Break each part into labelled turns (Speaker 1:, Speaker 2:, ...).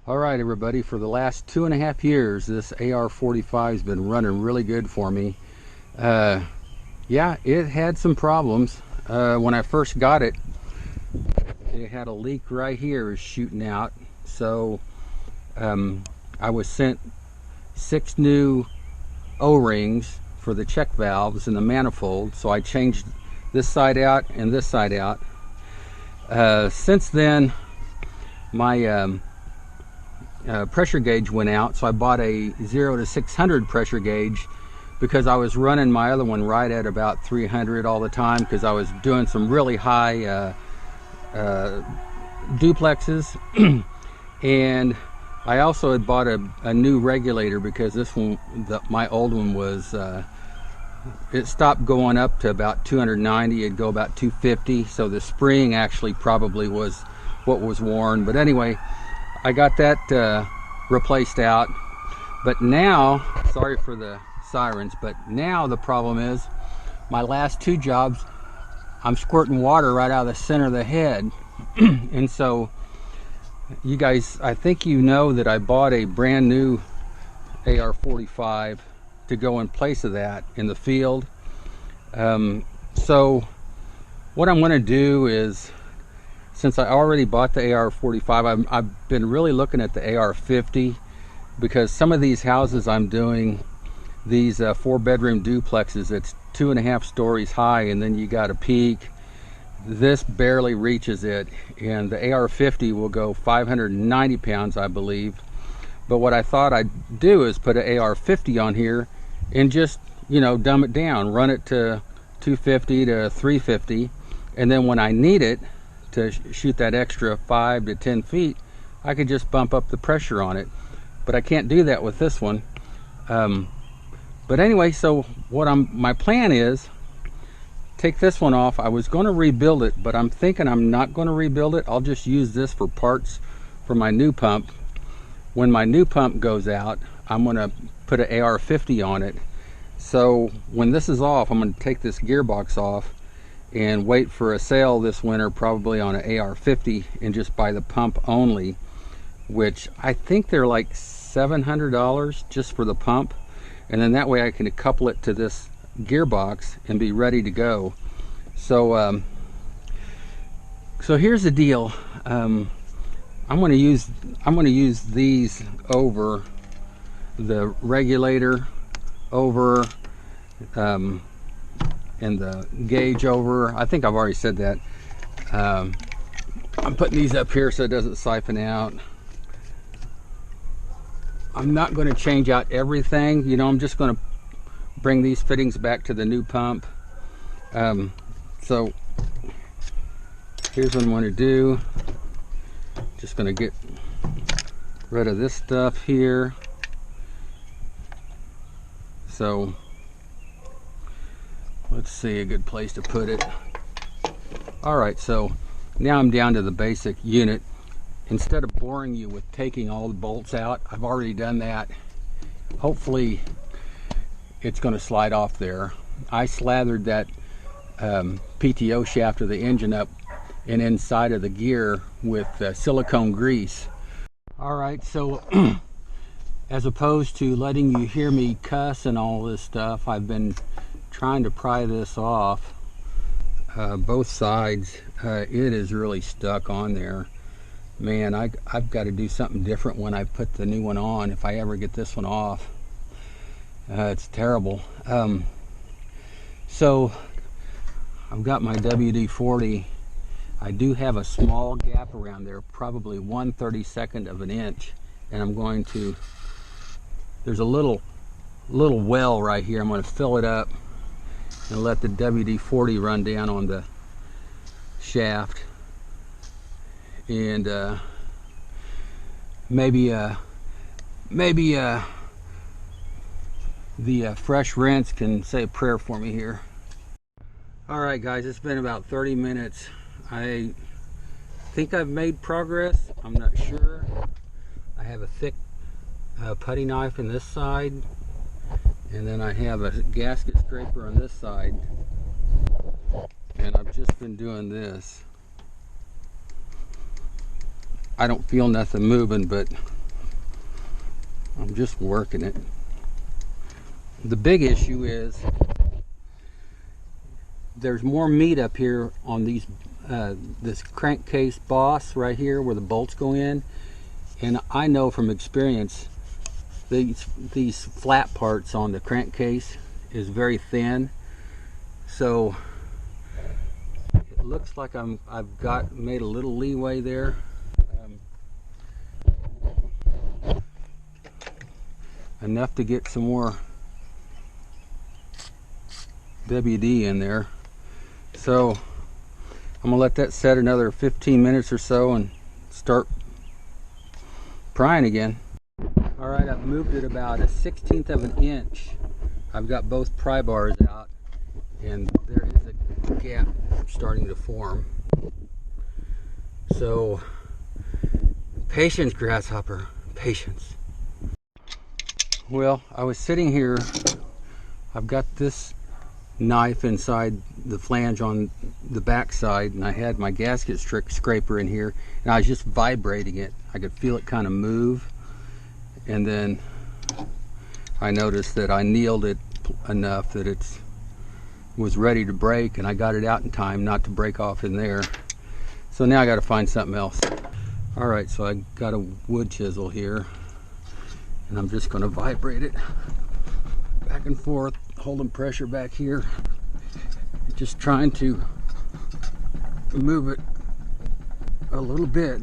Speaker 1: Alright everybody, for the last 2.5 years this AR45 has been running really good for me. Yeah, it had some problems. When I first got it, it had a leak right here shooting out. So I was sent 6 new O-rings for the check valves and the manifold. So I changed this side out and this side out. Since then, my pressure gauge went out, so I bought a 0 to 600 pressure gauge because I was running my other one right at about 300 all the time because I was doing some really high duplexes. And I also had bought a new regulator because this one, my old one was it stopped going up to about 290. It'd go about 250, so the spring actually probably was what was worn. But anyway, I got that replaced out. But now, sorry for the sirens, but now the problem is my last 2 jobs, I'm squirting water right out of the center of the head. And so you guys, I think you know that I bought a brand new AR45 to go in place of that in the field. So what I'm going to do is, since I already bought the AR45, I've been really looking at the AR50 because some of these houses I'm doing, these 4-bedroom duplexes, it's 2.5 stories high, and then you got a peak. This barely reaches it, and the AR50 will go 590 pounds, I believe. But what I thought I'd do is put an AR50 on here and just, you know, dumb it down, run it to 250 to 350, and then when I need it to shoot that extra 5 to 10 feet, I could just bump up the pressure on it. But I can't do that with this one. But anyway, so my plan is take this one off. I was going to rebuild it, but I'm thinking I'm not going to rebuild it. I'll just use this for parts for my new pump. When my new pump goes out, I'm going to put an AR50 on it. So when this is off, I'm going to take this gearbox off and wait for a sale this winter, probably on an AR50, and just buy the pump only, which I think they're like $700 just for the pump. And then that way I can couple it to this gearbox and be ready to go. So so here's the deal. I'm going to use these over the regulator, over and the gauge over. I think I've already said that. I'm putting these up here so it doesn't siphon out. I'm not going to change out everything, you know. I'm just going to bring these fittings back to the new pump. So here's what I'm going to do. Just going to get rid of this stuff here. So let's see a good place to put it. Alright, so now I'm down to the basic unit. Instead of boring you with taking all the bolts out, I've already done that. Hopefully it's going to slide off there. I slathered that PTO shaft of the engine up and inside of the gear with silicone grease. Alright, so as opposed to letting you hear me cuss and all this stuff, I've been trying to pry this off both sides. It is really stuck on there. Man, I've got to do something different when I put the new one on if I ever get this one off. It's terrible. So I've got my WD-40. I do have a small gap around there, probably 1/32 of an inch, and I'm going to, there's a little well right here. I'm going to fill it up and let the WD-40 run down on the shaft, and maybe the fresh rinse can say a prayer for me here. Alright guys, it's been about 30 minutes. I think I've made progress. I'm not sure. I have a thick putty knife in this side, and then I have a gasket scraper on this side, and I've just been doing this. I don't feel nothing moving, but I'm just working it. The big issue is there's more meat up here on these this crankcase boss right here where the bolts go in, and I know from experience these flat parts on the crankcase is very thin, so it looks like I've got made a little leeway there. Enough to get some more WD in there. So I'm gonna let that set another 15 minutes or so and start prying again. All right, I've moved it about 1/16 of an inch. I've got both pry bars out, and there is a gap starting to form. So patience, grasshopper, patience. Well, I was sitting here, I've got this knife inside the flange on the back side, and I had my gasket scraper in here, and I was just vibrating it. I could feel it kind of move, and then I noticed that I kneeled it enough that it was ready to break, and I got it out in time not to break off in there. So now I got to find something else. All right, so I got a wood chisel here, and I'm just going to vibrate it back and forth, holding pressure back here, just trying to move it a little bit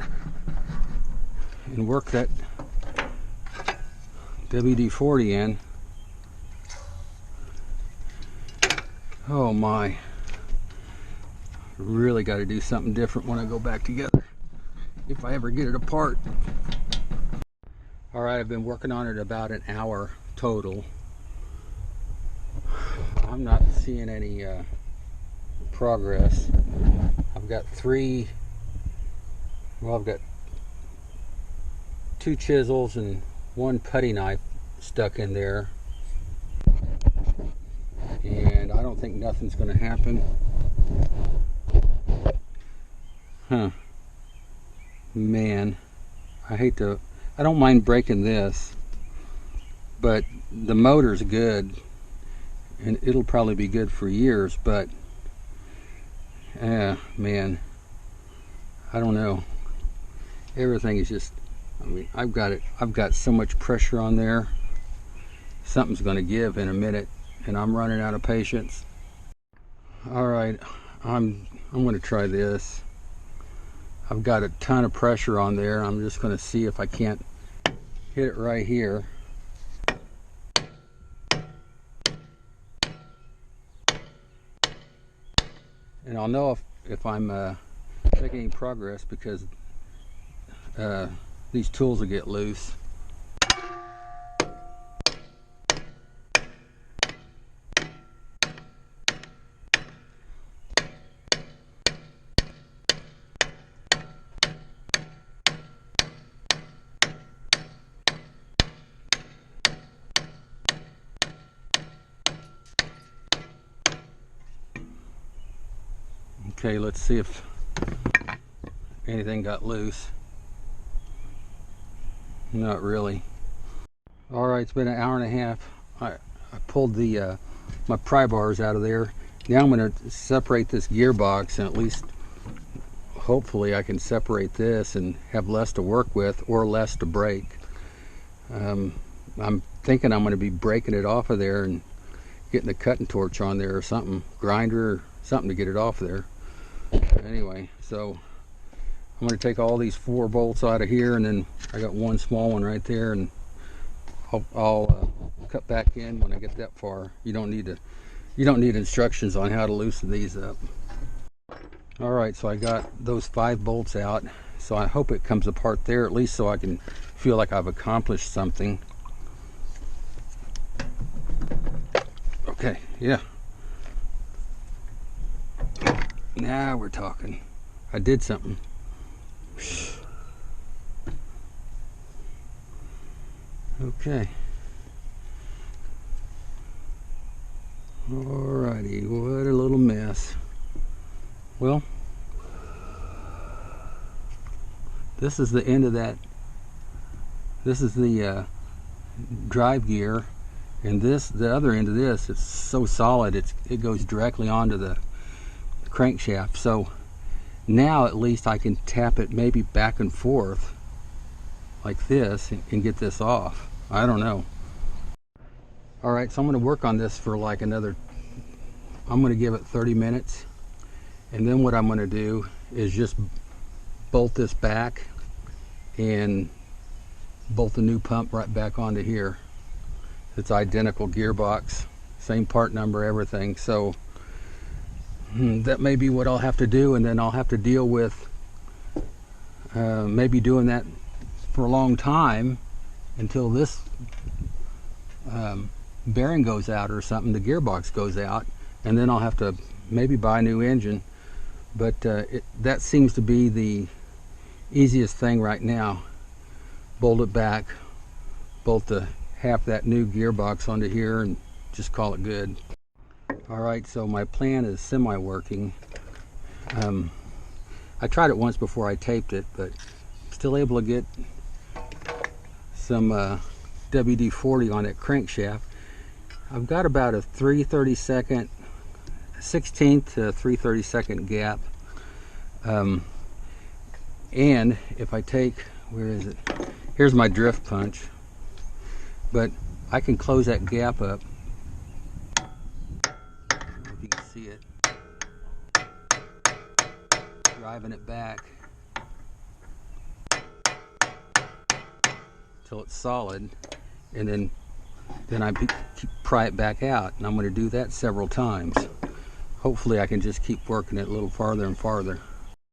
Speaker 1: and work that WD-40 in. Oh my, really got to do something different when I go back together, if I ever get it apart. All right, I've been working on it about an hour total. I'm not seeing any progress. I've got I've got 2 chisels and 1 putty knife stuck in there, and I don't think nothing's going to happen. Man, I don't mind breaking this, but the motor's good, and it'll probably be good for years, but man, I don't know. Everything is just, I mean, I've got so much pressure on there. Something's going to give in a minute, and I'm running out of patience. All right, I'm going to try this. I've got a ton of pressure on there. I'm just going to see if I can't hit it right here. And I'll know if I'm making any progress, because these tools will get loose. Okay, let's see if anything got loose. Not really. All right, it's been an hour and a half. I pulled the my pry bars out of there. Now I'm going to separate this gearbox, and at least hopefully I can separate this and have less to work with, or less to break. I'm thinking I'm going to be breaking it off of there and getting a cutting torch on there or something, grinder or something to get it off there. Anyway, so I'm going to take all these 4 bolts out of here, and then I got 1 small one right there, and I'll cut back in when I get that far. You don't need instructions on how to loosen these up. All right, so I got those 5 bolts out, so I hope it comes apart there, at least so I can feel like I've accomplished something. Okay, yeah. Now we're talking. I did something. Okay. Alrighty, what a little mess. Well, this is the end of that. This is the drive gear, and the other end of this, it's so solid it goes directly onto the crankshaft. So now at least I can tap it maybe back and forth like this and get this off. I don't know. All right, so I'm going to work on this for like I'm going to give it 30 minutes, and then what I'm going to do is just bolt this back and bolt the new pump right back onto here. It's identical gearbox, same part number, everything. So that may be what I'll have to do, and then I'll have to deal with maybe doing that for a long time until this bearing goes out or something, the gearbox goes out, and then I'll have to maybe buy a new engine. But that seems to be the easiest thing right now. Bolt it back, bolt the half that new gearbox onto here, and just call it good. All right, so my plan is semi-working. I tried it once before I taped it, but still able to get some WD-40 on that crankshaft. I've got about a 3/32 16th to 3/32 gap, and if I take, where is it? Here's my drift punch, but I can close that gap up. I don't know if you can see it. Driving it back till it's solid, and then I pry it back out, and I'm going to do that several times. Hopefully I can just keep working it a little farther and farther.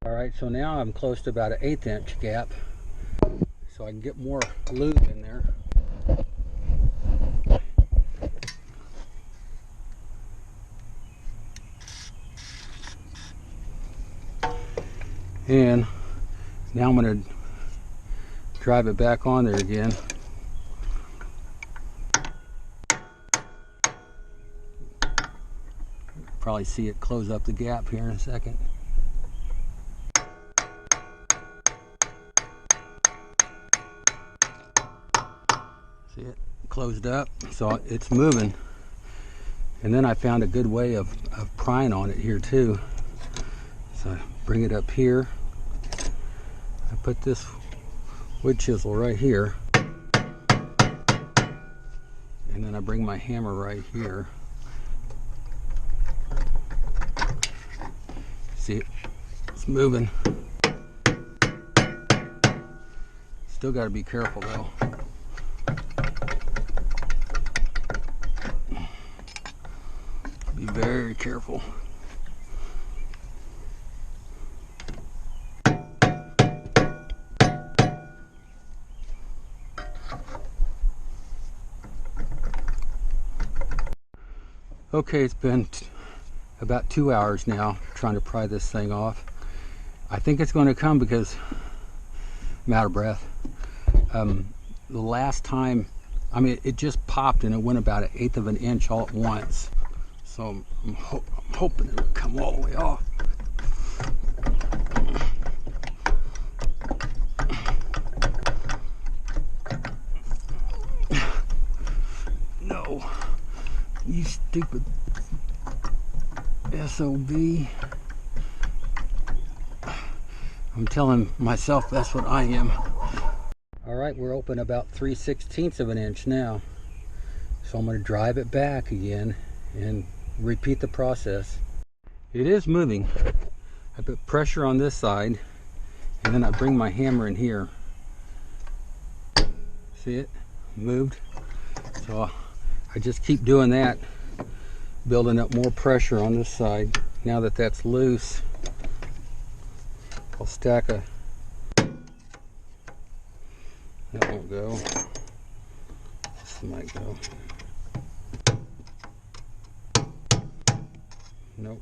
Speaker 1: All right, so now I'm close to about an 1/8 inch gap, so I can get more lube in there. And now I'm going to drive it back on there again. Probably see it close up the gap here in a second. See it closed up, so it's moving. And then I found a good way of prying on it here too. So I bring it up here. I put this wood chisel right here, and then I bring my hammer right here. See, it's moving. Still got to be careful though. Be very careful. Okay, it's been about 2 hours now trying to pry this thing off. I think it's going to come because I'm out of breath. The last time, I mean, it just popped and it went about 1/8 of an inch all at once. So I'm hoping it'll come all the way off. No, you stupid SOB. I'm telling myself that's what I am. All right, we're open about 3/16 of an inch now. So I'm going to drive it back again and repeat the process. It is moving. I put pressure on this side, and then I bring my hammer in here. See it? Moved. So I just keep doing that, building up more pressure on this side. Now that that's loose, I'll stack a, that won't go, this might go. Nope,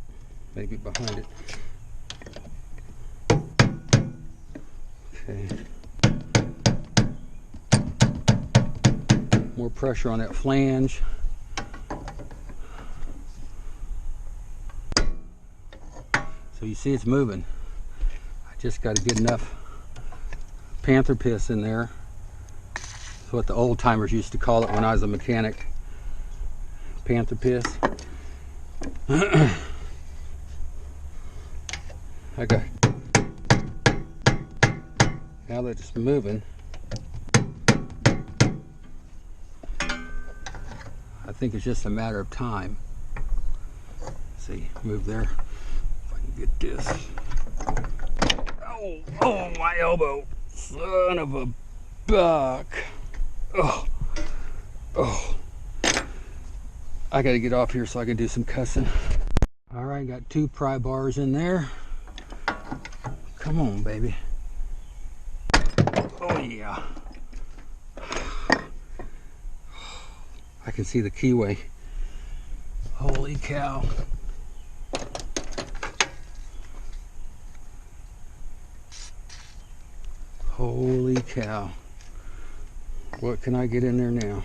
Speaker 1: maybe behind it. Okay. More pressure on that flange. So you see it's moving. I just got to get enough panther piss in there. That's what the old timers used to call it when I was a mechanic. Panther piss. I got, now that it's moving, I think it's just a matter of time. Let's see, move there. If I can get this. Oh, my elbow. Son of a buck. Oh. I gotta get off here so I can do some cussing. All right, got 2 pry bars in there. Come on, baby. Oh, yeah. I can see the keyway. Holy cow. Holy cow. What can I get in there now?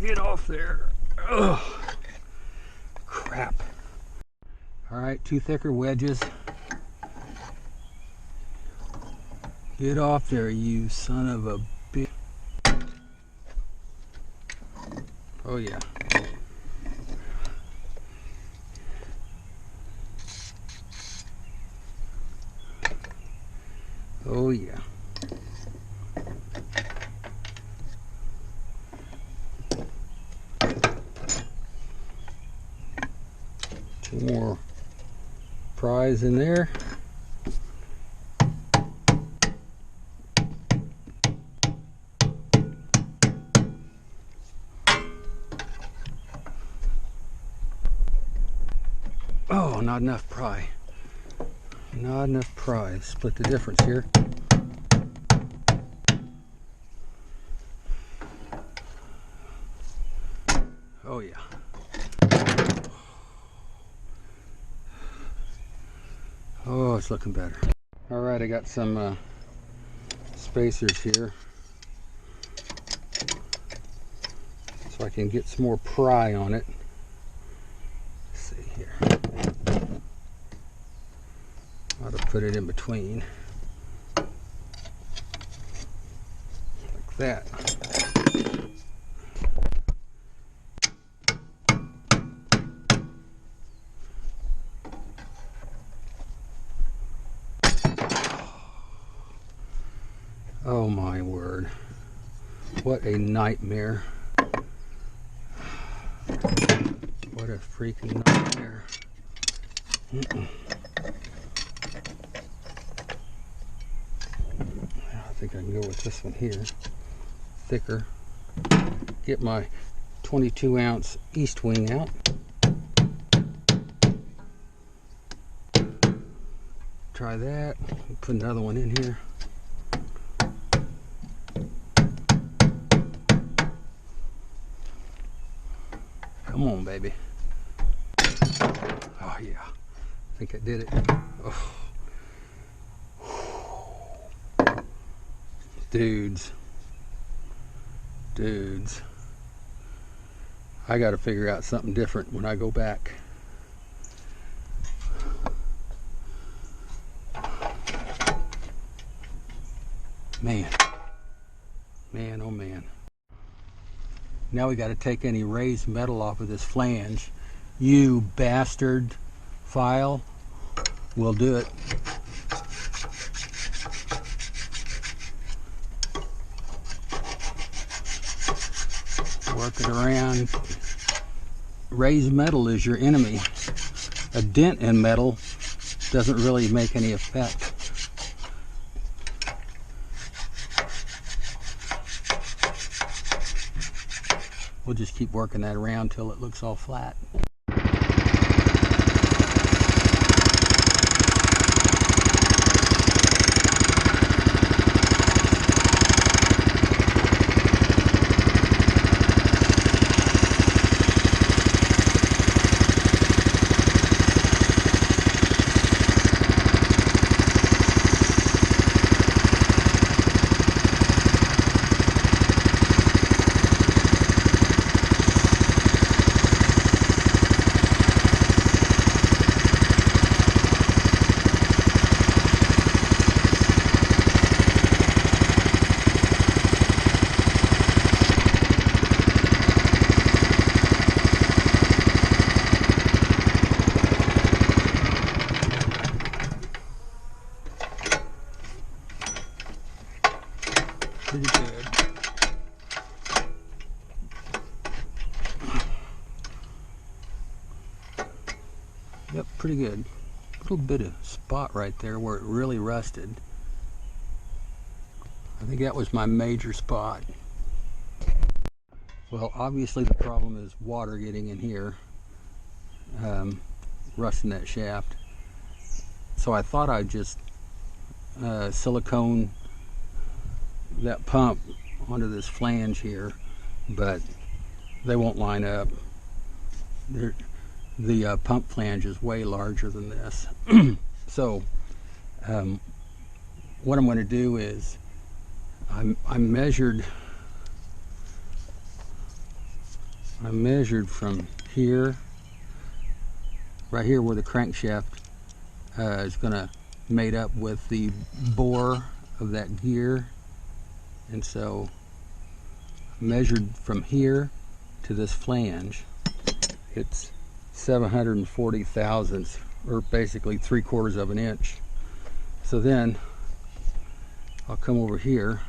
Speaker 1: Get off there. Ugh. Crap. All right, 2 thicker wedges. Get off there, you son of a bitch. Oh yeah. Oh yeah. Two more pries in there. Oh, not enough pry. Not enough pry. Split the difference here. Oh yeah. Oh, it's looking better. All right, I got some spacers here so I can get some more pry on it. Let's see here. I'll put it in between like that. Oh my word, what a nightmare. What a freaking nightmare. I think I can go with this one here, thicker. Get my 22-ounce east wing out. Try that. Put another one in here. Come on, baby. Oh yeah, I think I did it. Oh. Dudes, I got to figure out something different when I go back. Man, oh man. Now we got to take any raised metal off of this flange. You bastard file will do it. Work it around. Raised metal is your enemy. A dent in metal doesn't really make any effect. We'll just keep working that around till it looks all flat. Yep, pretty good. A little bit of spot right there where it really rusted. I think that was my major spot. Well, obviously the problem is water getting in here, rusting that shaft. So I thought I'd just silicone that pump onto this flange here, but they won't line up. The pump flange is way larger than this. So what I'm going to do is I measured from here, right here where the crankshaft is going to mate up with the bore of that gear, and so I measured from here to this flange. It's 740 thousandths, or basically 3/4 of an inch. So then I'll come over here,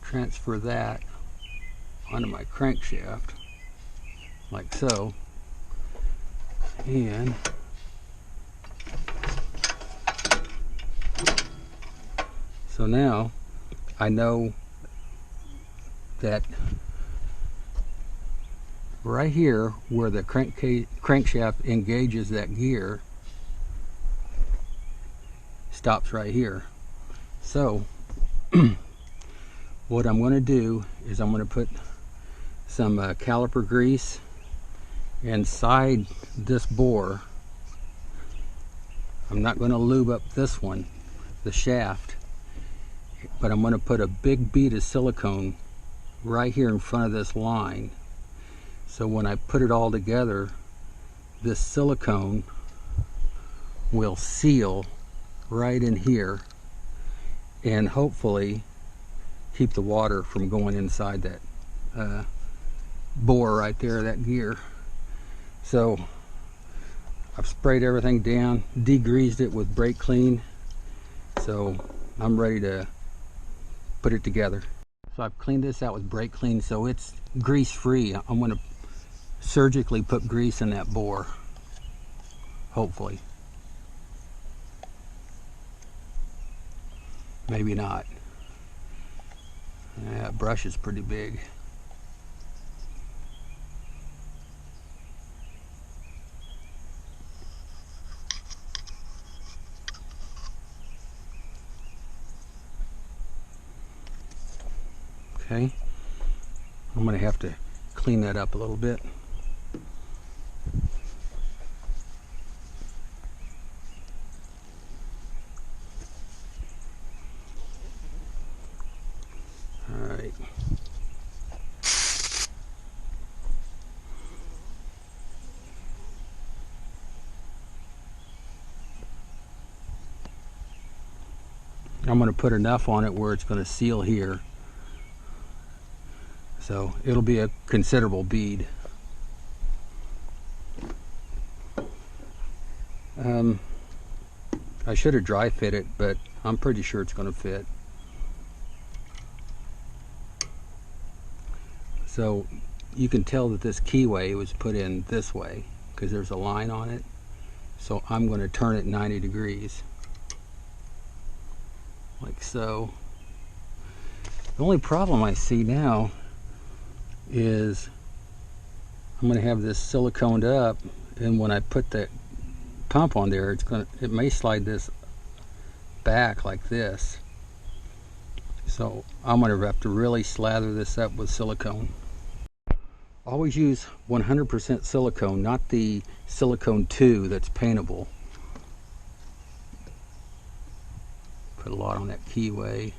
Speaker 1: transfer that onto my crankshaft like so, and so now I know that right here where the crankshaft engages that gear stops right here. So what I'm going to do is I'm going to put some caliper grease inside this bore. I'm not going to lube up this one, the shaft, but I'm going to put a big bead of silicone right here in front of this line. So when I put it all together, this silicone will seal right in here and hopefully keep the water from going inside that bore right there, that gear. So I've sprayed everything down, degreased it with brake clean, so I'm ready to put it together. So I've cleaned this out with brake clean so it's grease free. I'm going to surgically put grease in that bore, hopefully. Maybe not. Yeah, that brush is pretty big. Okay, I'm going to have to clean that up a little bit. All right. I'm going to put enough on it where it's going to seal here. So it'll be a considerable bead. I should have dry fit it, but I'm pretty sure it's going to fit. So you can tell that this keyway was put in this way because there's a line on it. So I'm going to turn it 90 degrees. Like so. The only problem I see now is I'm going to have this siliconed up, and when I put that pump on there, it may slide this back like this. So I'm going to have to really slather this up with silicone. Always use 100% silicone, not the silicone 2 that's paintable. Put a lot on that keyway.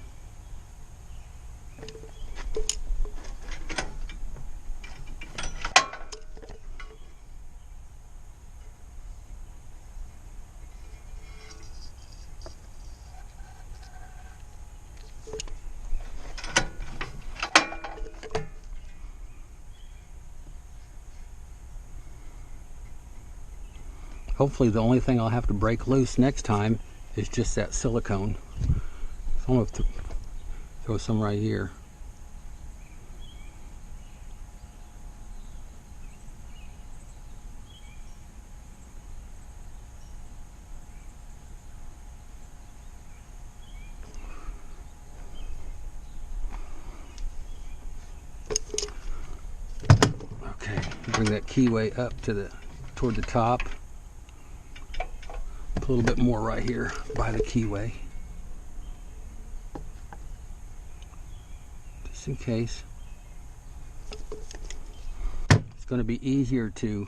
Speaker 1: Hopefully the only thing I'll have to break loose next time is just that silicone. So I'm going to throw some right here. Okay, bring that keyway up to toward the top. A little bit more right here by the keyway, just in case. It's going to be easier to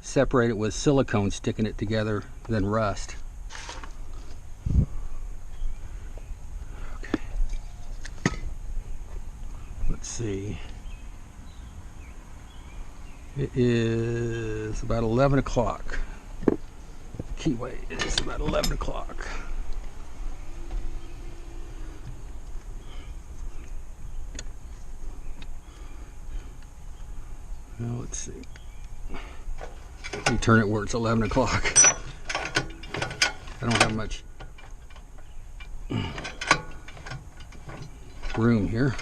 Speaker 1: separate it with silicone sticking it together than rust. Okay. Let's see. It is about 11 o'clock. Keyway is about 11 o'clock. Now let's see. Let me turn it where it's 11 o'clock. I don't have much room here.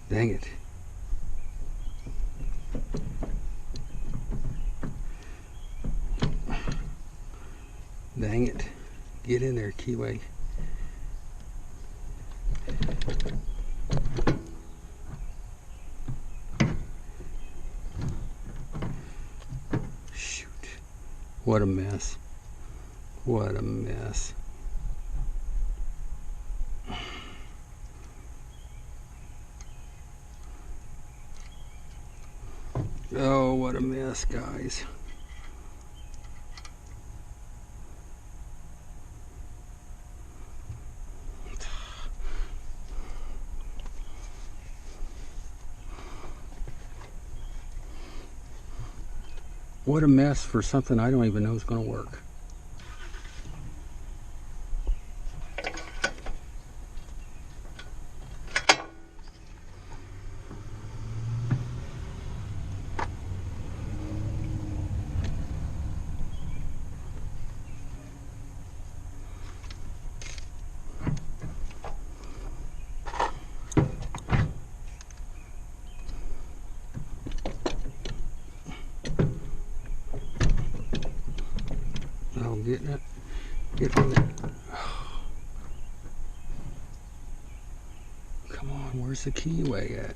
Speaker 1: Dang it. Dang it. Get in there, keyway. Shoot. What a mess. What a mess. Oh, what a mess, guys. What a mess for something I don't even know is going to work. Oh, getting it. Getting it. Come on, where's the keyway at?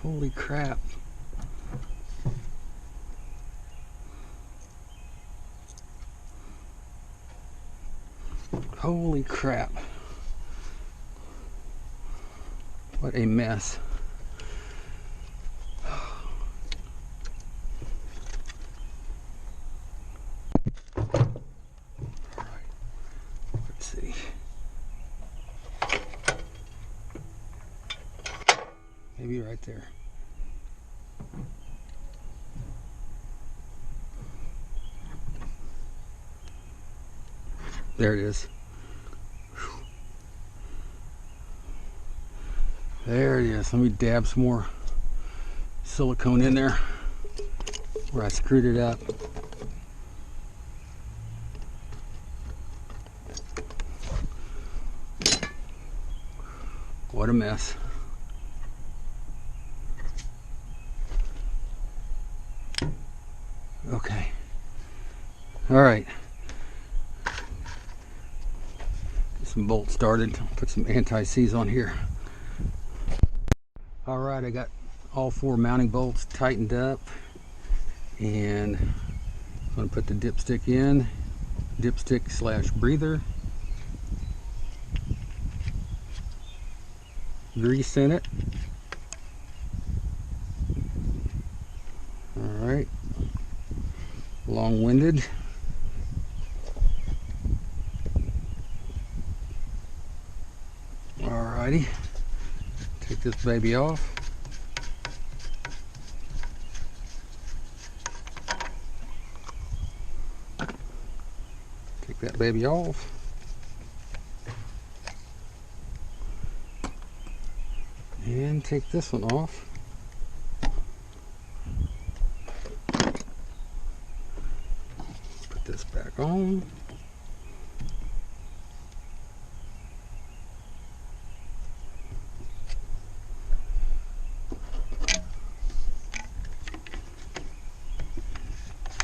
Speaker 1: Holy crap. Holy crap. What a mess. See. Maybe right there. There it is. There it is. Let me dab some more silicone in there where I screwed it up. What a mess. Okay. All right. Get some bolts started. Put some anti-seize on here. All right, I got all 4 mounting bolts tightened up, and I'm going to put the dipstick in. Dipstick / breather. Grease in it. All right. Long-winded. Alrighty. Take this baby off. Take that baby off. And take this one off. Put this back on.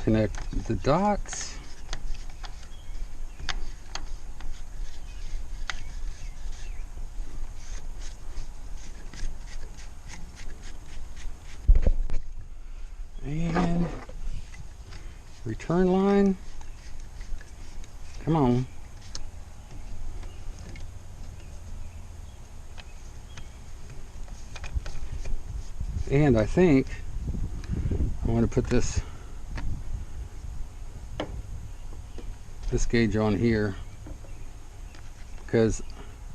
Speaker 1: connect the dots. And return line. Come on. And I think I want to put this gauge on here, because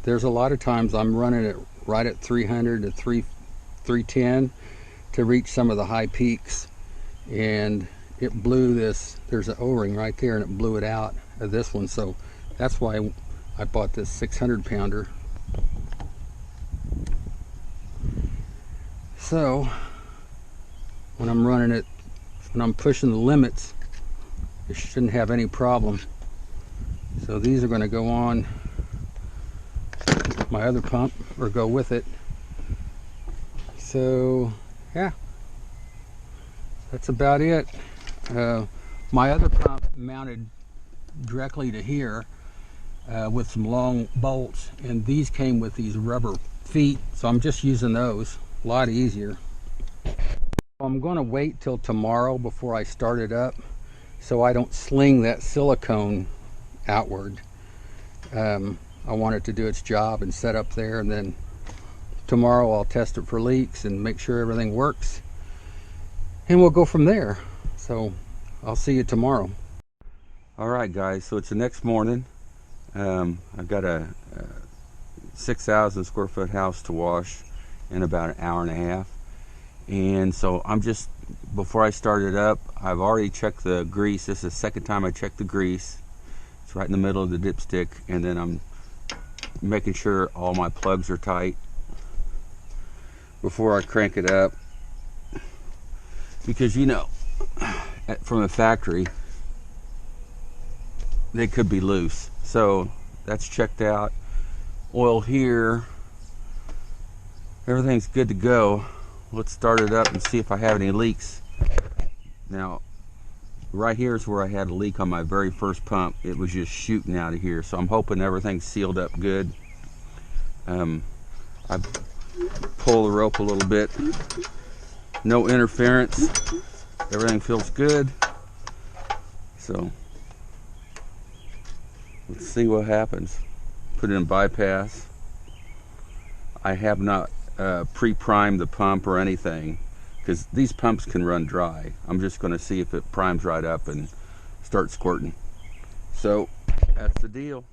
Speaker 1: there's a lot of times I'm running it right at 300 to 310 to reach some of the high peaks, and it blew this. There's an O-ring right there, and it blew it out of this one. So that's why I bought this 600 pounder. So when I'm running it, when I'm pushing the limits, it shouldn't have any problem. So these are going to go on my other pump, or go with it. So yeah, that's about it. My other pump mounted directly to here with some long bolts, and these came with these rubber feet, so I'm just using those. A lot easier. I'm going to wait till tomorrow before I start it up, so I don't sling that silicone outward. I want it to do its job and set up there, and then tomorrow I'll test it for leaks and make sure everything works, and we'll go from there. So I'll see you tomorrow. Alright guys, so it's the next morning. I've got a 6,000 square foot house to wash in about an hour and a half, and so I'm just, before I start it up, I've already checked the grease. This is the second time I checked the grease. It's right in the middle of the dipstick, and then I'm making sure all my plugs are tight before I crank it up, because you know, from the factory they could be loose. So that's checked out. Oil here, everything's good to go. Let's start it up and see if I have any leaks. Now right here is where I had a leak on my very first pump. It was just shooting out of here, so I'm hoping everything's sealed up good. I pull the rope a little bit, no interference, everything feels good. So let's see what happens. Put it in bypass. I have not pre-primed the pump or anything, because these pumps can run dry. I'm just going to see if it primes right up and starts squirting. So that's the deal.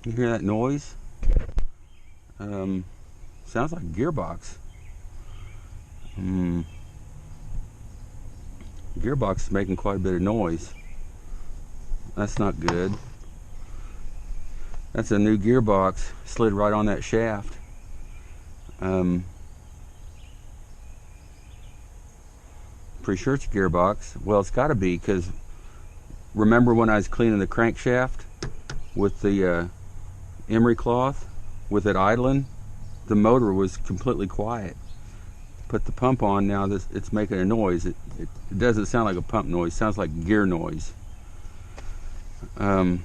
Speaker 1: You hear that noise? Sounds like a gearbox. Gearbox is making quite a bit of noise. That's not good. That's a new gearbox, slid right on that shaft. Pretty sure it's a gearbox. Well, it's got to be, because remember when I was cleaning the crankshaft with the emery cloth, with it idling, the motor was completely quiet. Put the pump on, now it's making a noise. It doesn't sound like a pump noise, it sounds like gear noise. Hold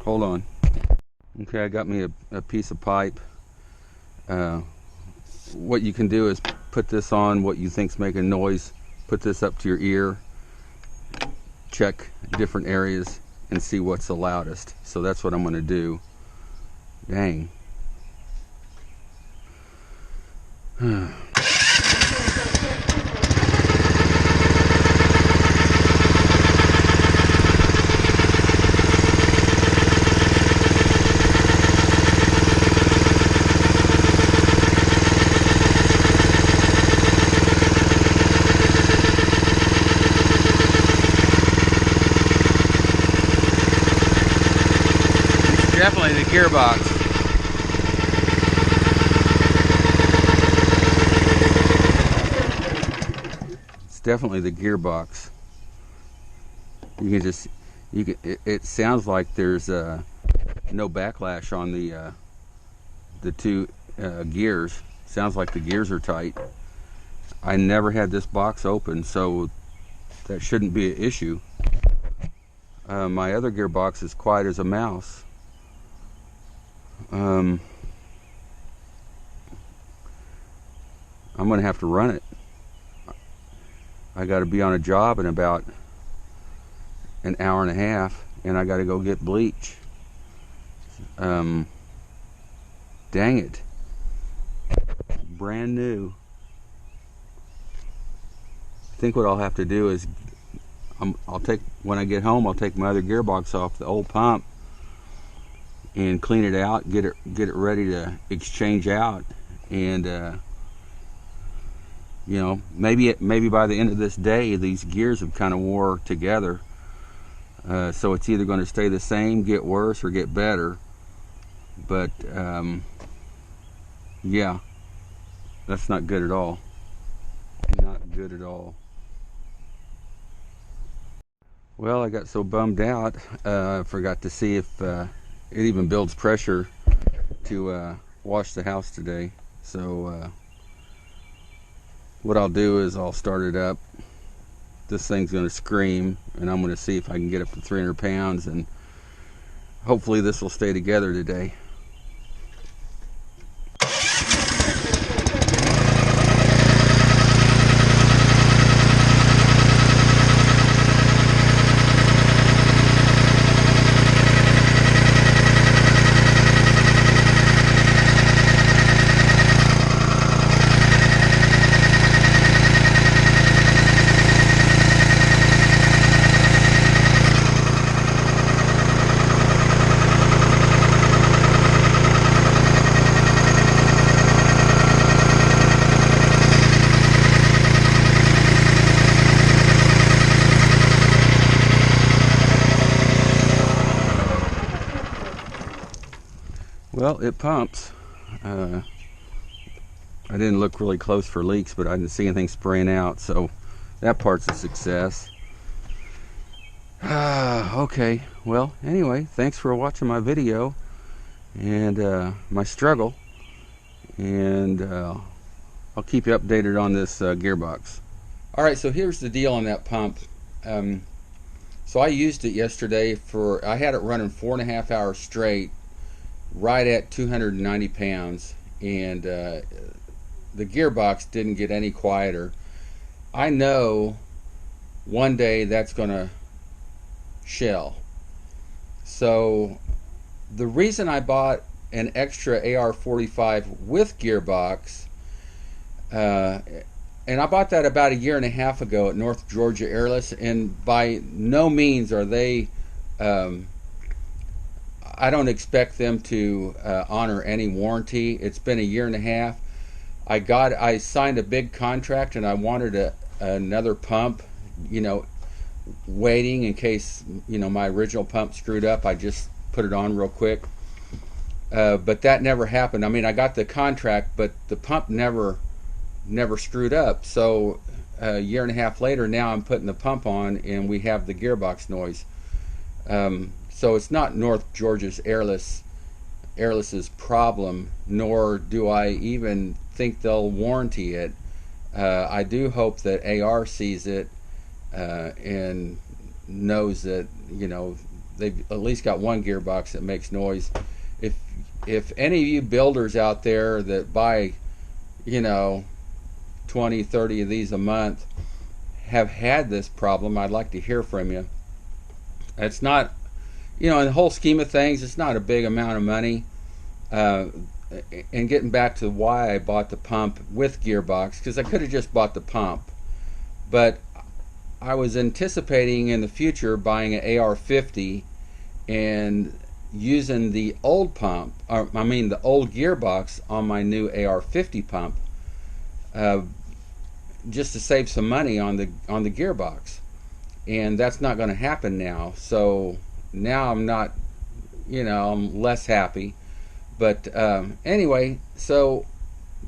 Speaker 1: on. Okay, I got me a piece of pipe. What you can do is put this on what you think's making noise, put this up to your ear, check different areas and see what's the loudest. So that's what I'm going to do. Dang. Definitely the gearbox. It's definitely the gearbox. You can just, it sounds like there's no backlash on the two gears. Sounds like the gears are tight. I never had this box open, so that shouldn't be an issue. My other gearbox is quiet as a mouse. I'm gonna have to run it. I got to be on a job in about an hour and a half, and I got to go get bleach. Dang it. Brand new. I think what I'll have to do is when I get home, I'll take my other gearbox off the old pump and clean it out, get it ready to exchange out, and you know, maybe by the end of this day, these gears have kind of wore together. So it's either going to stay the same, get worse, or get better. But yeah, that's not good at all. Not good at all. Well, I got so bummed out, I forgot to see if it even builds pressure to wash the house today. So what I'll do is I'll start it up. This thing's going to scream, and I'm going to see if I can get up to 300 pounds, and hopefully this will stay together today. Well, it pumps. I didn't look really close for leaks, but I didn't see anything spraying out, so that part's a success. Okay, well, anyway, thanks for watching my video and my struggle, and I'll keep you updated on this gearbox. Alright, so here's the deal on that pump. So I used it yesterday I had it running 4.5 hours straight, right at 290 pounds, and the gearbox didn't get any quieter. I know one day that's gonna shell. So the reason I bought an extra AR45 with gearbox, and I bought that about 1.5 years ago at North Georgia Airless, and by no means are they I don't expect them to honor any warranty. It's been 1.5 years. I signed a big contract, and I wanted another pump, you know, waiting in case, you know, my original pump screwed up. I just put it on real quick. But that never happened. I mean, I got the contract, but the pump never screwed up. So 1.5 years later, now I'm putting the pump on, and we have the gearbox noise. So it's not North Georgia's Airless's problem, nor do I even think they'll warranty it. I do hope that AR sees it and knows that, you know, they've at least got one gearbox that makes noise. If any of you builders out there that buy, you know, 20, 30 of these a month have had this problem, I'd like to hear from you. It's not, you know, in the whole scheme of things, it's not a big amount of money. and getting back to why I bought the pump with gearbox, because I could have just bought the pump, but I was anticipating in the future buying an AR50 and using the old pump, or I mean the old gearbox on my new AR50 pump, uh, just to save some money on the gearbox, and that's not going to happen now. So now I'm not, I'm less happy. But anyway, so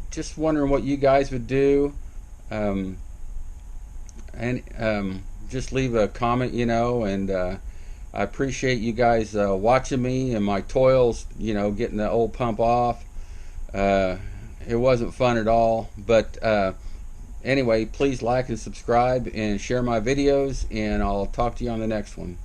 Speaker 1: just wondering what you guys would do, um, and just leave a comment, and I appreciate you guys watching me and my toils, getting the old pump off. Uh, it wasn't fun at all, but anyway, please like and subscribe and share my videos, and I'll talk to you on the next one.